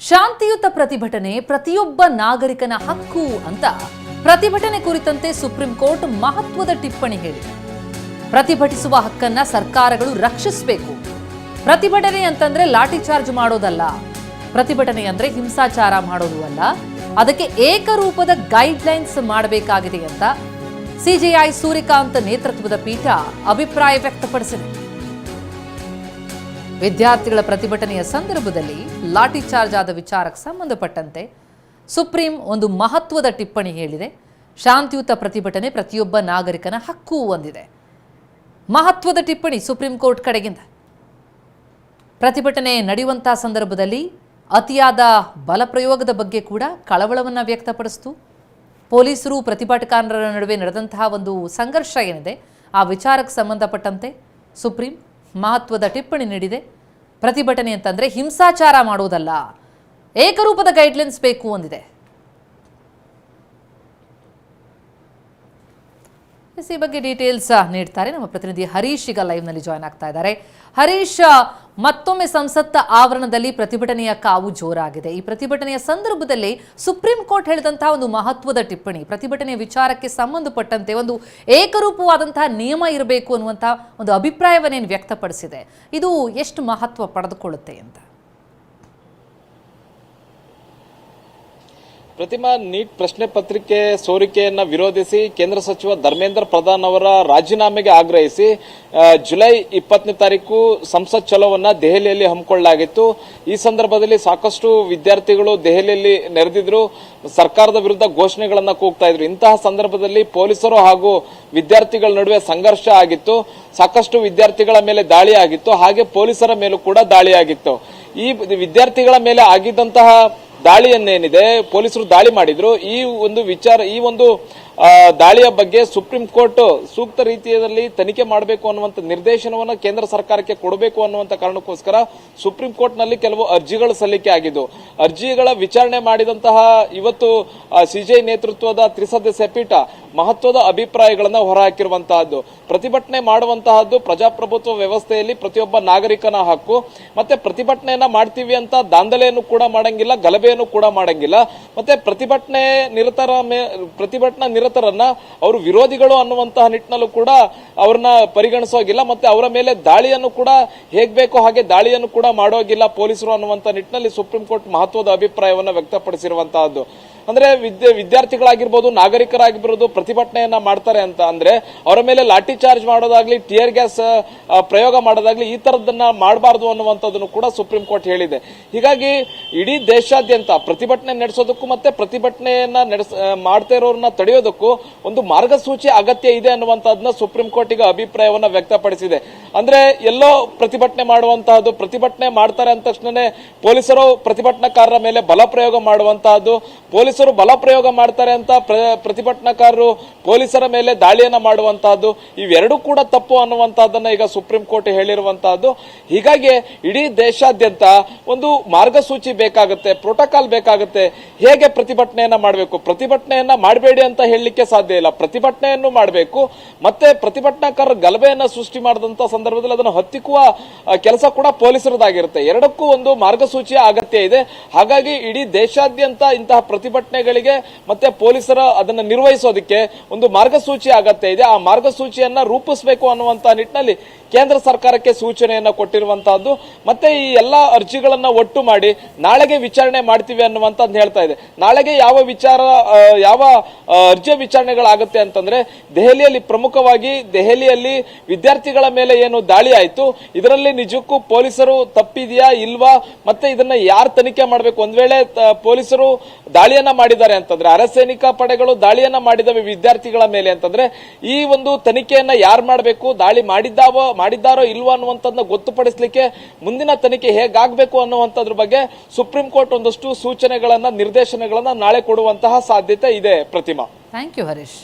ಶಾಂತಿಯುತ ಪ್ರತಿಭಟನೆ ಪ್ರತಿಯೊಬ್ಬ ನಾಗರಿಕನ ಹಕ್ಕು ಅಂತ ಪ್ರತಿಭಟನೆ ಕುರಿತಂತೆ ಸುಪ್ರೀಂ ಕೋರ್ಟ್ ಮಹತ್ವದ ಟಿಪ್ಪಣಿ ಹೇಳಿದೆ. ಪ್ರತಿಭಟಿಸುವ ಹಕ್ಕನ್ನ ಸರ್ಕಾರಗಳು ರಕ್ಷಿಸಬೇಕು. ಪ್ರತಿಭಟನೆ ಅಂತಂದ್ರೆ ಲಾಠಿ ಚಾರ್ಜ್ ಮಾಡೋದಲ್ಲ, ಪ್ರತಿಭಟನೆ ಅಂದ್ರೆ ಹಿಂಸಾಚಾರ ಮಾಡೋದು ಅಲ್ಲ, ಅದಕ್ಕೆ ಏಕರೂಪದ ಗೈಡ್ಲೈನ್ಸ್ ಮಾಡಬೇಕಾಗಿದೆ ಅಂತ ಸಿಜೆಐ ಸೂರ್ಯಕಾಂತ್ ನೇತೃತ್ವದ ಪೀಠ ಅಭಿಪ್ರಾಯ ವ್ಯಕ್ತಪಡಿಸಿದೆ. ವಿದ್ಯಾರ್ಥಿಗಳ ಪ್ರತಿಭಟನೆಯ ಸಂದರ್ಭದಲ್ಲಿ ಲಾಠಿ ಚಾರ್ಜ್ ಆದ ವಿಚಾರಕ್ಕೆ ಸಂಬಂಧಪಟ್ಟಂತೆ ಸುಪ್ರೀಂ ಒಂದು ಮಹತ್ವದ ಟಿಪ್ಪಣಿ ಹೇಳಿದೆ. ಶಾಂತಿಯುತ ಪ್ರತಿಭಟನೆ ಪ್ರತಿಯೊಬ್ಬ ನಾಗರಿಕನ ಹಕ್ಕು ಹೊಂದಿದೆ. ಮಹತ್ವದ ಟಿಪ್ಪಣಿ ಸುಪ್ರೀಂ ಕೋರ್ಟ್ ಕಡೆಗಿಂದ. ಪ್ರತಿಭಟನೆ ನಡೆಯುವಂತಹ ಸಂದರ್ಭದಲ್ಲಿ ಅತಿಯಾದ ಬಲಪ್ರಯೋಗದ ಬಗ್ಗೆ ಕೂಡ ಕಳವಳವನ್ನು ವ್ಯಕ್ತಪಡಿಸಿತು. ಪೊಲೀಸರು ಪ್ರತಿಭಟನಾಕಾರರ ನಡುವೆ ನಡೆದಂತಹ ಒಂದು ಸಂಘರ್ಷ ಏನಿದೆ ಆ ವಿಚಾರಕ್ಕೆ ಸಂಬಂಧಪಟ್ಟಂತೆ ಸುಪ್ರೀಂ ಮಹತ್ವದ ಟಿಪ್ಪಣಿ ನೀಡಿದೆ. ಪ್ರತಿಭಟನೆ ಅಂತಂದ್ರೆ ಹಿಂಸಾಚಾರ ಮಾಡೋದಲ್ಲ, ಏಕರೂಪದ ಗೈಡ್ಲೈನ್ಸ್ ಬೇಕು ಅಂದಿದೆ. ಈ ಬಗ್ಗೆ ಡೀಟೇಲ್ಸ್ ನೀಡ್ತಾರೆ ನಮ್ಮ ಪ್ರತಿನಿಧಿ ಹರೀಶ್. ಈಗ ಲೈವ್ ನಲ್ಲಿ ಜಾಯ್ನ್ ಆಗ್ತಾ ಇದ್ದಾರೆ. ಹರೀಶ್, ಮತ್ತೊಮ್ಮೆ ಸಂಸತ್ ಆವರಣದಲ್ಲಿ ಪ್ರತಿಭಟನೆಯ ಕಾವು ಜೋರಾಗಿದೆ. ಈ ಪ್ರತಿಭಟನೆಯ ಸಂದರ್ಭದಲ್ಲಿ ಸುಪ್ರೀಂ ಕೋರ್ಟ್ ಹೇಳಿದಂತಹ ಒಂದು ಮಹತ್ವದ ಟಿಪ್ಪಣಿ, ಪ್ರತಿಭಟನೆಯ ವಿಚಾರಕ್ಕೆ ಸಂಬಂಧಪಟ್ಟಂತೆ ಒಂದು ಏಕರೂಪವಾದಂತಹ ನಿಯಮ ಇರಬೇಕು ಅನ್ನುವಂತಹ ಒಂದು ಅಭಿಪ್ರಾಯವನ್ನೇನು ವ್ಯಕ್ತಪಡಿಸಿದೆ. ಇದು ಎಷ್ಟು ಮಹತ್ವ ಪಡೆದುಕೊಳ್ಳುತ್ತೆ ಅಂತ? ಪ್ರತಿಮಾ, ನೀಟ್ ಪ್ರಶ್ನೆ ಪತ್ರಿಕೆ ಸೋರಿಕೆಯನ್ನ ವಿರೋಧಿಸಿ ಕೇಂದ್ರ ಸಚಿವ ಧರ್ಮೇಂದ್ರ ಪ್ರಧಾನ್ ಅವರ ರಾಜೀನಾಮೆಗೆ ಆಗ್ರಹಿಸಿ ಜುಲೈ 20ನೇ ತಾರೀಕು ಸಂಸತ್ ಚಲೋವನ್ನ ದೆಹಲಿಯಲ್ಲಿ ಹಮ್ಮಿಕೊಳ್ಳಲಾಗಿತ್ತು. ಈ ಸಂದರ್ಭದಲ್ಲಿ ಸಾಕಷ್ಟು ವಿದ್ಯಾರ್ಥಿಗಳು ದೆಹಲಿಯಲ್ಲಿ ನೆರೆದಿದ್ರು, ಸರ್ಕಾರದ ವಿರುದ್ಧ ಘೋಷಣೆಗಳನ್ನ ಕೂಗ್ತಾ ಇದ್ರು. ಇಂತಹ ಸಂದರ್ಭದಲ್ಲಿ ಪೊಲೀಸರು ಹಾಗೂ ವಿದ್ಯಾರ್ಥಿಗಳ ನಡುವೆ ಸಂಘರ್ಷ ಆಗಿತ್ತು. ಸಾಕಷ್ಟು ವಿದ್ಯಾರ್ಥಿಗಳ ಮೇಲೆ ದಾಳಿ ಆಗಿತ್ತು, ಹಾಗೆ ಪೊಲೀಸರ ಮೇಲೂ ಕೂಡ ದಾಳಿ ಆಗಿತ್ತು. ಈ ವಿದ್ಯಾರ್ಥಿಗಳ ಮೇಲೆ ಆಗಿದ್ದಂತಹ ದಾಳಿಯನ್ನೇನಿದೆ, ಪೊಲೀಸರು ದಾಳಿ ಮಾಡಿದ್ರು. ಈ ಒಂದು ದಾಳಿಯ ಬಗ್ಗೆ ಸುಪ್ರೀಂ ಕೋರ್ಟ್ ಸೂಕ್ತ ರೀತಿಯಲ್ಲಿ ತನಿಖೆ ಮಾಡಬೇಕು ಅನ್ನುವಂಥ ನಿರ್ದೇಶನವನ್ನು ಕೇಂದ್ರ ಸರ್ಕಾರಕ್ಕೆ ಕೊಡಬೇಕು ಅನ್ನುವಂಥ ಕಾರಣಕ್ಕೋಸ್ಕರ ಸುಪ್ರೀಂ ಕೋರ್ಟ್ ನಲ್ಲಿ ಕೆಲವು ಅರ್ಜಿಗಳು ಸಲ್ಲಿಕೆ ಆಗಿದ್ದು, ಅರ್ಜಿಗಳ ವಿಚಾರಣೆ ಮಾಡಿದಂತಹ ಇವತ್ತು ಸಿಜೆಐ ನೇತೃತ್ವದ ತ್ರಿಸದಸ್ಯ ಪೀಠ ಮಹತ್ವದ ಅಭಿಪ್ರಾಯಗಳನ್ನು ಹೊರಹಾಕಿರುವಂತಹದ್ದು. ಪ್ರತಿಭಟನೆ ಮಾಡುವಂತಹದ್ದು ಪ್ರಜಾಪ್ರಭುತ್ವ ವ್ಯವಸ್ಥೆಯಲ್ಲಿ ಪ್ರತಿಯೊಬ್ಬ ನಾಗರಿಕನ ಹಕ್ಕು. ಮತ್ತೆ ಪ್ರತಿಭಟನೆಯನ್ನ ಮಾಡ್ತೀವಿ ಅಂತ ದಾಂಧಲೆಯನ್ನು ಕೂಡ ಮಾಡಂಗಿಲ್ಲ, ಗಲಭೆಯನ್ನು ಕೂಡ ಮಾಡಂಗಿಲ್ಲ. ಮತ್ತೆ ಪ್ರತಿಭಟನಾ ನಿರತರನ್ನ ಅವರು ವಿರೋಧಿಗಳು ಅನ್ನುವಂತಹ ನಿಟ್ಟಿನಲ್ಲೂ ಕೂಡ ಅವ್ರನ್ನ ಪರಿಗಣಿಸೋಗಿಲ್ಲ. ಮತ್ತೆ ಅವರ ಮೇಲೆ ದಾಳಿಯನ್ನು ಕೂಡ ಹೇಗ್ ಬೇಕೋ ಹಾಗೆ ದಾಳಿಯನ್ನು ಕೂಡ ಮಾಡೋಗಿಲ್ಲ ಪೊಲೀಸರು ಅನ್ನುವಂತ ನಿಟ್ಟಿನಲ್ಲಿ ಸುಪ್ರೀಂ ಕೋರ್ಟ್ ಮಹತ್ವದ ಅಭಿಪ್ರಾಯವನ್ನು ವ್ಯಕ್ತಪಡಿಸಿರುವಂತಹದ್ದು. ಅಂದ್ರೆ ವಿದ್ಯಾರ್ಥಿಗಳಾಗಿರ್ಬೋದು, ನಾಗರಿಕರಾಗಿರ್ಬೋದು, ಪ್ರತಿಭಟನೆಯನ್ನ ಮಾಡ್ತಾರೆ ಅಂತ ಅಂದ್ರೆ ಅವರ ಮೇಲೆ ಲಾಠಿ ಚಾರ್ಜ್ ಮಾಡೋದಾಗ್ಲಿ, ಟಿಯರ್ ಗ್ಯಾಸ್ ಪ್ರಯೋಗ ಮಾಡೋದಾಗ್ಲಿ ಈ ತರದನ್ನ ಮಾಡಬಾರದು ಅನ್ನುವಂಥದ್ದನ್ನು ಕೂಡ ಸುಪ್ರೀಂ ಕೋರ್ಟ್ ಹೇಳಿದೆ. ಹೀಗಾಗಿ ಇಡೀ ದೇಶಾದ್ಯಂತ ಪ್ರತಿಭಟನೆ ನಡೆಸೋದಕ್ಕೂ ಮತ್ತೆ ಪ್ರತಿಭಟನೆಯನ್ನ ಮಾಡ್ತಾ ಇರೋರನ್ನ ತಡೆಯೋದಕ್ಕೂ ಒಂದು ಮಾರ್ಗಸೂಚಿ ಅಗತ್ಯ ಇದೆ ಅನ್ನುವಂಥದ್ದನ್ನ ಸುಪ್ರೀಂ ಕೋರ್ಟ್ ಈಗ ಅಭಿಪ್ರಾಯವನ್ನ ವ್ಯಕ್ತಪಡಿಸಿದೆ. ಅಂದ್ರೆ ಎಲ್ಲೋ ಪ್ರತಿಭಟನೆ ಮಾಡುವಂತಹದ್ದು, ಪ್ರತಿಭಟನೆ ಮಾಡ್ತಾರೆ ಅಂದ ತಕ್ಷಣನೇ ಪೊಲೀಸರು ಪ್ರತಿಭಟನಾಕಾರರ ಮೇಲೆ ಬಲ ಪ್ರಯೋಗ ಮಾಡುವಂತಹದ್ದು, ಪೊಲೀಸರು ಬಲ ಪ್ರಯೋಗ ಮಾಡ್ತಾರೆ ಅಂತ ಪ್ರತಿಭಟನಾಕಾರರು ಪೊಲೀಸರ ಮೇಲೆ ದಾಳಿಯನ್ನ ಮಾಡುವಂತಹದ್ದು, ಇವೆರಡೂ ಕೂಡ ತಪ್ಪು ಅನ್ನುವಂತಹದನ್ನ ಈಗ ಸುಪ್ರೀಂ ಕೋರ್ಟ್ ಹೇಳಿರುವಂತಹದ್ದು. ಹೀಗಾಗಿ ಇಡೀ ದೇಶಾದ್ಯಂತ ಒಂದು ಮಾರ್ಗಸೂಚಿ ಬೇಕಾಗುತ್ತೆ, ಪ್ರೋಟೋಕಾಲ್ ಬೇಕಾಗುತ್ತೆ. ಹೇಗೆ ಪ್ರತಿಭಟನೆಯನ್ನ ಮಾಡಬೇಕು, ಪ್ರತಿಭಟನೆಯನ್ನ ಮಾಡಬೇಡಿ ಅಂತ ಹೇಳಲಿಕ್ಕೆ ಸಾಧ್ಯ ಇಲ್ಲ. ಪ್ರತಿಭಟನೆಯನ್ನು ಮಾಡಬೇಕು, ಮತ್ತೆ ಪ್ರತಿಭಟನಾಕಾರರ ಗಲಭೆಯನ್ನ ಸೃಷ್ಟಿ ಮಾಡಿದಂತ ಸಂದರ್ಭದಲ್ಲಿ ಅದನ್ನು ಹತ್ತಿಕ್ಕುವ ಕೆಲಸ ಕೂಡ ಪೊಲೀಸರದಾಗಿರುತ್ತೆ. ಎರಡಕ್ಕೂ ಒಂದು ಮಾರ್ಗಸೂಚಿಯ ಅಗತ್ಯ ಇದೆ. ಹಾಗಾಗಿ ಇಡೀ ದೇಶಾದ್ಯಂತ ಇಂತಹ ಪ್ರತಿಭಟನೆಗಳಿಗೆ ಮತ್ತೆ ಪೊಲೀಸರ ಅದನ್ನು ನಿರ್ವಹಿಸೋದಕ್ಕೆ ಒಂದು ಮಾರ್ಗಸೂಚಿ ಅಗತ್ಯ ಇದೆ. ಆ ಮಾರ್ಗಸೂಚಿಯನ್ನ ರೂಪಿಸಬೇಕು ಅನ್ನುವಂತ ನಿಟ್ಟಿನಲ್ಲಿ ಕೇಂದ್ರ ಸರ್ಕಾರಕ್ಕೆ ಸೂಚನೆಯನ್ನ ಕೊಟ್ಟಿರುವಂತಹದ್ದು. ಮತ್ತೆ ಈ ಎಲ್ಲಾ ಅರ್ಜಿಗಳನ್ನ ಒಟ್ಟು ಮಾಡಿ ನಾಳೆಗೆ ವಿಚಾರಣೆ ಮಾಡ್ತೀವಿ ಅನ್ನುವಂಥದ್ದು ಹೇಳ್ತಾ ಇದೆ. ನಾಳೆಗೆ ಯಾವ ಅರ್ಜಿ ವಿಚಾರಣೆಗಳಾಗುತ್ತೆ ಅಂತಂದ್ರೆ ದೆಹಲಿಯಲ್ಲಿ, ಪ್ರಮುಖವಾಗಿ ದೆಹಲಿಯಲ್ಲಿ ವಿದ್ಯಾರ್ಥಿಗಳ ಮೇಲೆ ಏನು ದಾಳಿ ಆಯ್ತು, ಇದರಲ್ಲಿ ನಿಜಕ್ಕೂ ಪೊಲೀಸರು ತಪ್ಪಿದೆಯಾ ಇಲ್ವಾ, ಮತ್ತೆ ಇದನ್ನ ಯಾರು ತನಿಖೆ ಮಾಡಬೇಕು. ಒಂದ್ ವೇಳೆ ಪೊಲೀಸರು ದಾಳಿಯನ್ನ ಮಾಡಿದ್ದಾರೆ ಅಂತಂದ್ರೆ, ಅರೆಸೈನಿಕ ಪಡೆಗಳು ದಾಳಿಯನ್ನ ಮಾಡಿದವೆ ವಿದ್ಯಾರ್ಥಿಗಳ ಮೇಲೆ ಅಂತಂದ್ರೆ, ಈ ಒಂದು ತನಿಖೆಯನ್ನ ಯಾರು ಮಾಡಬೇಕು, ದಾಳಿ ಮಾಡಿದ್ದಾರೋ ಇಲ್ವಾ ಅನ್ನುವಂಥದ್ದನ್ನ ಗೊತ್ತುಪಡಿಸಲಿಕ್ಕೆ ಮುಂದಿನ ತನಿಖೆ ಹೇಗಾಗಬೇಕು ಅನ್ನುವಂಥದ್ರ ಬಗ್ಗೆ ಸುಪ್ರೀಂ ಕೋರ್ಟ್ ಒಂದಷ್ಟು ಸೂಚನೆಗಳನ್ನ, ನಿರ್ದೇಶನಗಳನ್ನ ನಾಳೆ ಕೊಡುವಂತಹ ಸಾಧ್ಯತೆ ಇದೆ. ಪ್ರತಿಮಾ, ಥ್ಯಾಂಕ್ ಯು ಹರೀಶ್.